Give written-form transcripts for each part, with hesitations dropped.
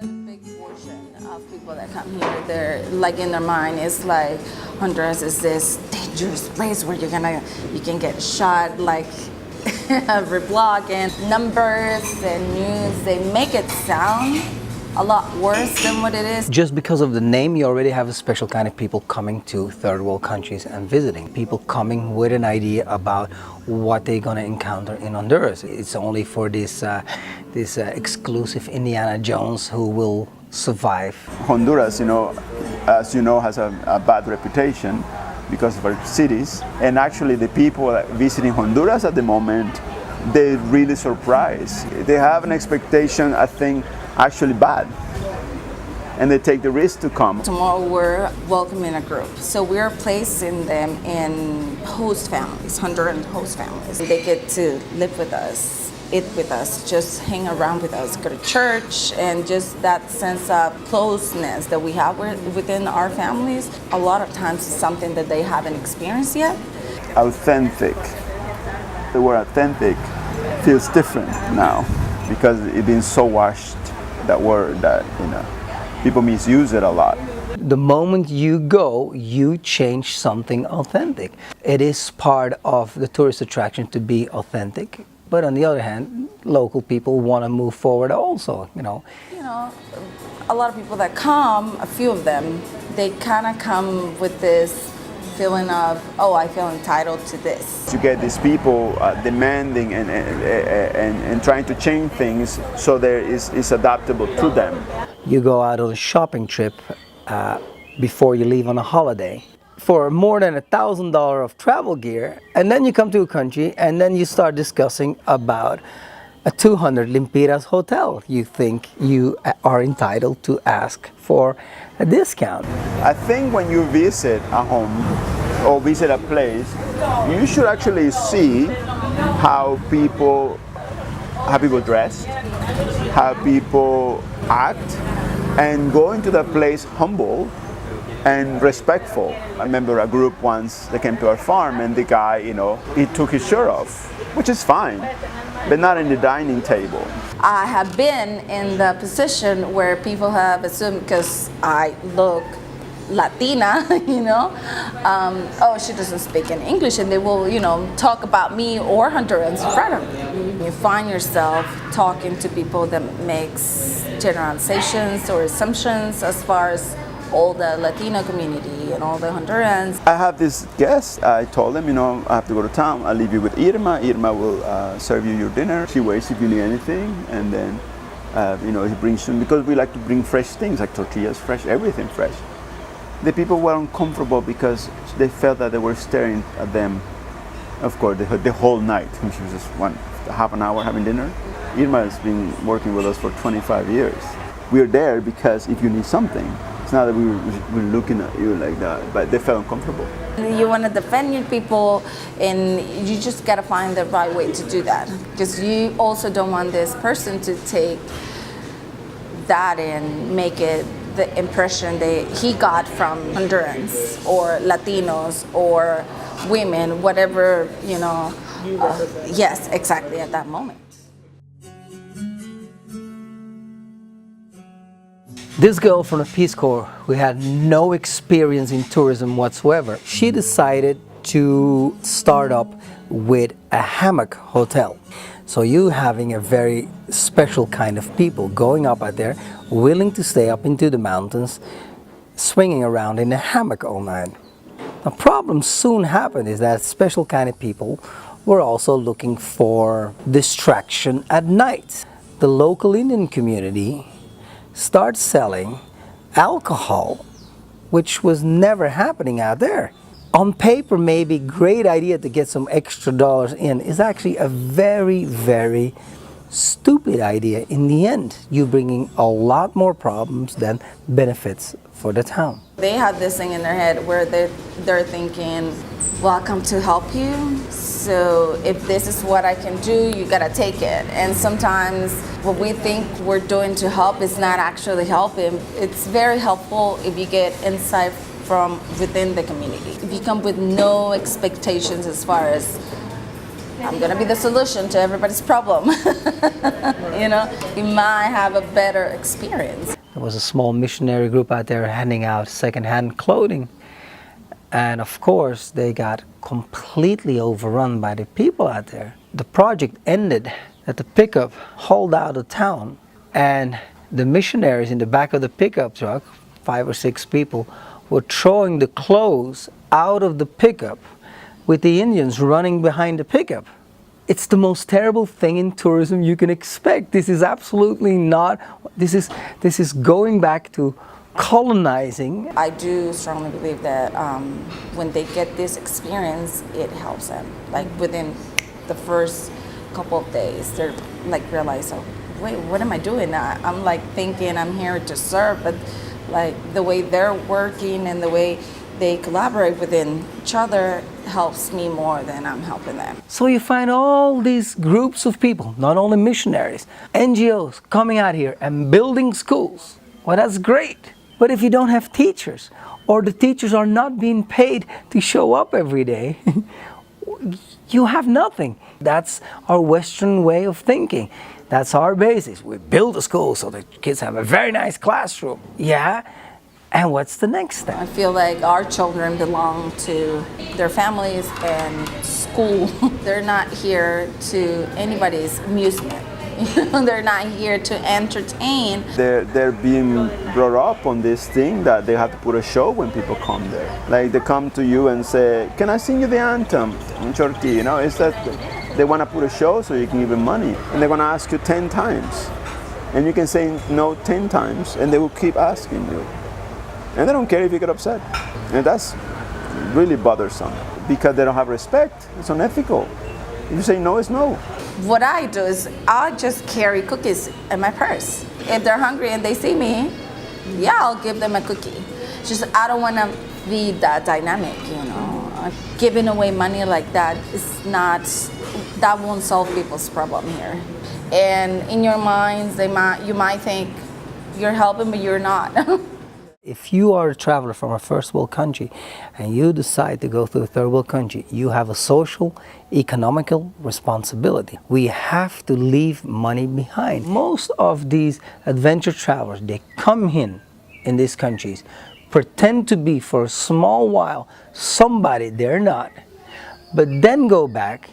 big portion of people that come here, they're like in their mind, it's like Honduras is this dangerous place where you can get shot, like every block, and numbers and news, they make it sound a lot worse than what it is. Just because of the name, you already have a special kind of people coming to third world countries and visiting. People coming with an idea about what they're going to encounter in Honduras. It's only for this exclusive Indiana Jones who will survive. Honduras, as you know, has a bad reputation because of our cities. And actually the people visiting Honduras at the moment, they're really surprised. They have an expectation, I think, actually bad, and they take the risk to come. Tomorrow we're welcoming a group, so we're placing them in host families, Honduran host families. They get to live with us, eat with us, just hang around with us, go to church, and just that sense of closeness that we have within our families. A lot of times it's something that they haven't experienced yet. Authentic. The word authentic feels different now because it's been so washed, that word, that people misuse it a lot. The moment you go, you change something authentic. It is part of the tourist attraction to be authentic, but on the other hand, local people want to move forward also. A lot of people that come, a few of them, they kind of come with this feeling of, oh, I feel entitled to this. You get these people demanding and trying to change things so there is adaptable to them. You go out on a shopping trip before you leave on a holiday for more than $1,000 of travel gear, and then you come to a country and then you start discussing about a 200 lempiras hotel. You think you are entitled to ask for a discount. I think when you visit a home or visit a place, you should actually see how people dress, how people act, and go into the place humble and respectful. I remember a group once, they came to our farm and the guy, he took his shirt off, which is fine, but not in the dining table. I have been in the position where people have assumed, because I look Latina, oh, she doesn't speak in English, and they will, talk about me or Hondurans in front of me. You find yourself talking to people that makes generalizations or assumptions as far as all the Latino community and all the Hondurans. I have this guest, I told him, I have to go to town, I'll leave you with Irma. Irma will serve you your dinner. She waits if you need anything, and then, he brings them, because we like to bring fresh things, like tortillas fresh, everything fresh. The people were uncomfortable because they felt that they were staring at them, of course, the whole night. She was just half an hour having dinner. Irma has been working with us for 25 years. We're there because if you need something, it's not that we're looking at you like that, but they felt uncomfortable. You want to defend your people, and you just got to find the right way to do that, because you also don't want this person to take that and make it the impression that he got from Hondurans or Latinos or women, whatever, yes, exactly, at that moment. This girl from the Peace Corps, who had no experience in tourism whatsoever, she decided to start up with a hammock hotel. So you having a very special kind of people going up out there, willing to stay up into the mountains, swinging around in a hammock all night. The problem soon happened is that special kind of people were also looking for distraction at night. The local Indian community started selling alcohol, which was never happening out there. On paper, maybe great idea to get some extra dollars in, is actually a very, very stupid idea. In the end, you're bringing a lot more problems than benefits for the town. They have this thing in their head where they're thinking, well, I come to help you, so if this is what I can do, you gotta take it. And sometimes what we think we're doing to help is not actually helping. It's very helpful if you get insight from within the community. If you come with no expectations as far as, I'm gonna be the solution to everybody's problem, you might have a better experience. There was a small missionary group out there handing out second-hand clothing. And of course, they got completely overrun by the people out there. The project ended at the pickup hauled out of town, and the missionaries in the back of the pickup truck, 5 or 6 people, were throwing the clothes out of the pickup with the Indians running behind the pickup. It's the most terrible thing in tourism you can expect. This is absolutely not, this is going back to colonizing. I do strongly believe that when they get this experience, it helps them. Like within the first couple of days, they're like realize, oh, wait, what am I doing? I'm like thinking I'm here to serve, but like the way they're working and the way they collaborate within each other helps me more than I'm helping them. So you find all these groups of people, not only missionaries, NGOs coming out here and building schools. Well, that's great. But if you don't have teachers, or the teachers are not being paid to show up every day, you have nothing. That's our Western way of thinking. That's our basis. We build a school so the kids have a very nice classroom. Yeah, and what's the next step? I feel like our children belong to their families and school. They're not here to anybody's amusement. They're not here to entertain. They're being brought up on this thing that they have to put a show when people come there. Like they come to you and say, "Can I sing you the anthem in Turkey?" You know, it's that they want to put a show so you can give them money, and they're going to ask you 10 times, and you can say no 10 times, and they will keep asking you, and they don't care if you get upset, and that's really bothersome because they don't have respect. It's unethical. If you say no, it's no. What I do is I'll just carry cookies in my purse. If they're hungry and they see me, yeah, I'll give them a cookie. Just I don't want to be that dynamic, you know. Giving away money like that is not, that won't solve people's problem here. And in your minds, you might think you're helping, but you're not. If you are a traveler from a first world country and you decide to go to a third world country, you have a social, economical responsibility. We have to leave money behind. Most of these adventure travelers, they come in these countries, pretend to be for a small while somebody they're not, but then go back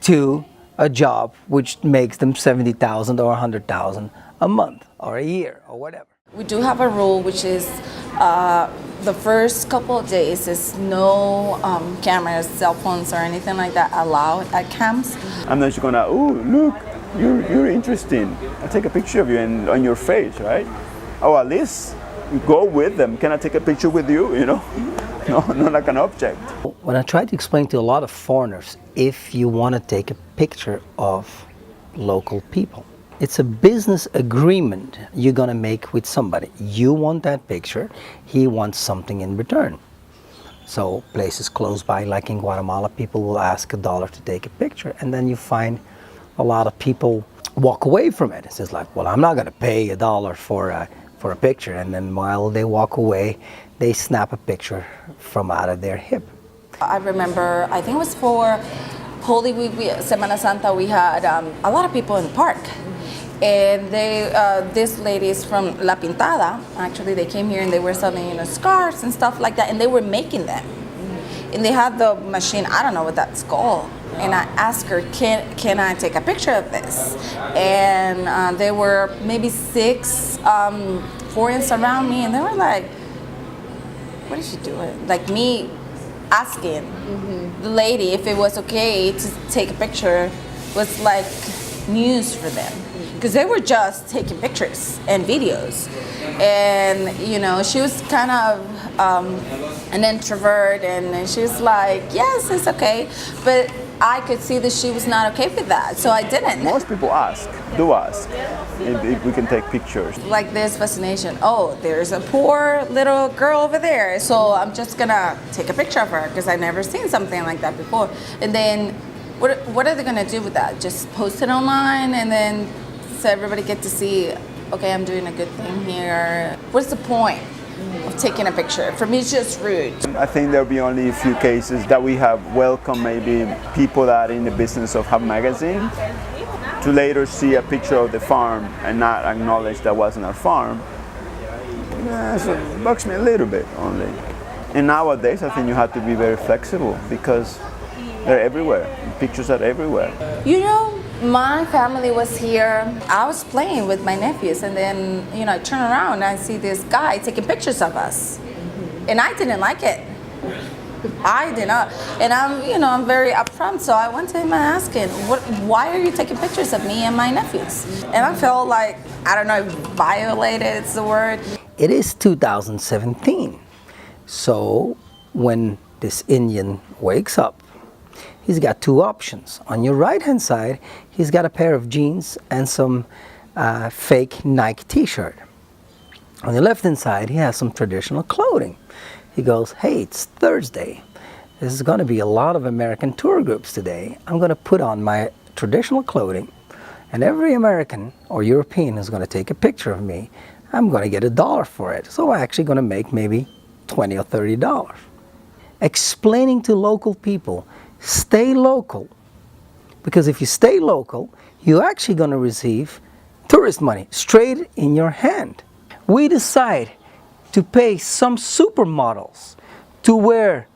to a job which makes them $70,000 or $100,000 a month or a year or whatever. We do have a rule, which is the first couple of days is no cameras, cell phones, or anything like that allowed at camps. I'm not just gonna, oh, look, you're interesting. I'll take a picture of you and on your face, right? Oh, at least you go with them. Can I take a picture with you, you know? No, not like an object. When I try to explain to a lot of foreigners, if you want to take a picture of local people, it's a business agreement you're going to make with somebody. You want that picture, he wants something in return. So places close by, like in Guatemala, people will ask $1 to take a picture, and then you find a lot of people walk away from it. It's just like, well, I'm not going to pay $1 for a picture, and then while they walk away, they snap a picture from out of their hip. I remember, I think it was for Holy Week, Semana Santa, we had a lot of people in the park. And these ladies from La Pintada, actually they came here and they were selling, you know, scarves and stuff like that, and they were making them. And they had the machine, I don't know what that's called. And I asked her, can I take a picture of this? And there were maybe 6 foreigners around me, and they were like, what is she doing? Like me asking the lady if it was okay to take a picture was like news for them. Because they were just taking pictures and videos. And, you know, she was kind of an introvert, and she was like, yes, it's okay. But I could see that she was not okay with that, so I didn't. Most people do ask if we can take pictures. Like this fascination, oh, there's a poor little girl over there, so I'm just gonna take a picture of her because I've never seen something like that before. And then what are they gonna do with that? Just post it online and then so everybody get to see, okay, I'm doing a good thing here. What's the point of taking a picture? For me, it's just rude. I think there'll be only a few cases that we have welcomed maybe people that are in the business of have magazine to later see a picture of the farm and not acknowledge that wasn't our farm. So it bugs me a little bit only. And nowadays, I think you have to be very flexible because they're everywhere. Pictures are everywhere. You know, my family was here. I was playing with my nephews, and then, you know, I turn around and I see this guy taking pictures of us. And I didn't like it. I did not. And I'm very upfront, so I went to him and asked him, why are you taking pictures of me and my nephews? And I felt like, I don't know, violated is the word. It is 2017. So when this Indian wakes up, he's got two options. On your right-hand side, he's got a pair of jeans and some fake Nike t-shirt. On the left-hand side, he has some traditional clothing. He goes, hey, it's Thursday. There's going to be a lot of American tour groups today. I'm going to put on my traditional clothing, and every American or European is going to take a picture of me. I'm going to get $1 for it. So I'm actually going to make maybe $20 or $30. Explaining to local people, stay local. Because if you stay local, you're actually going to receive tourist money straight in your hand. We decide to pay some supermodels to wear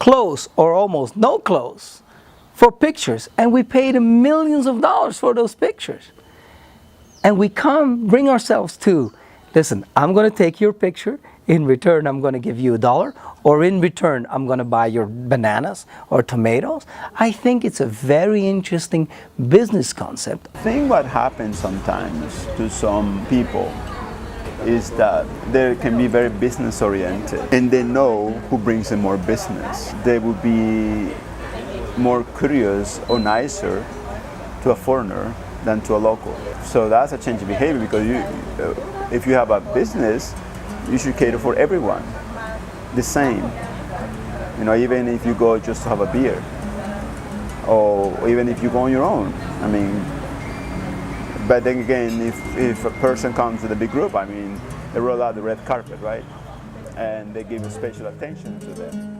clothes or almost no clothes for pictures, and we pay them millions of dollars for those pictures. And we come bring ourselves to, listen, I'm going to take your picture, in return I'm going to give you $1, or in return I'm going to buy your bananas or tomatoes. I think it's a very interesting business concept. I think what happens sometimes to some people is that they can be very business oriented and they know who brings them more business. They would be more curious or nicer to a foreigner than to a local. So that's a change of behavior, because if you have a business, you should cater for everyone the same. You know, even if you go just to have a beer, or even if you go on your own. I mean, but then again, if a person comes with a big group, I mean, they roll out the red carpet, right? And they give special attention to them.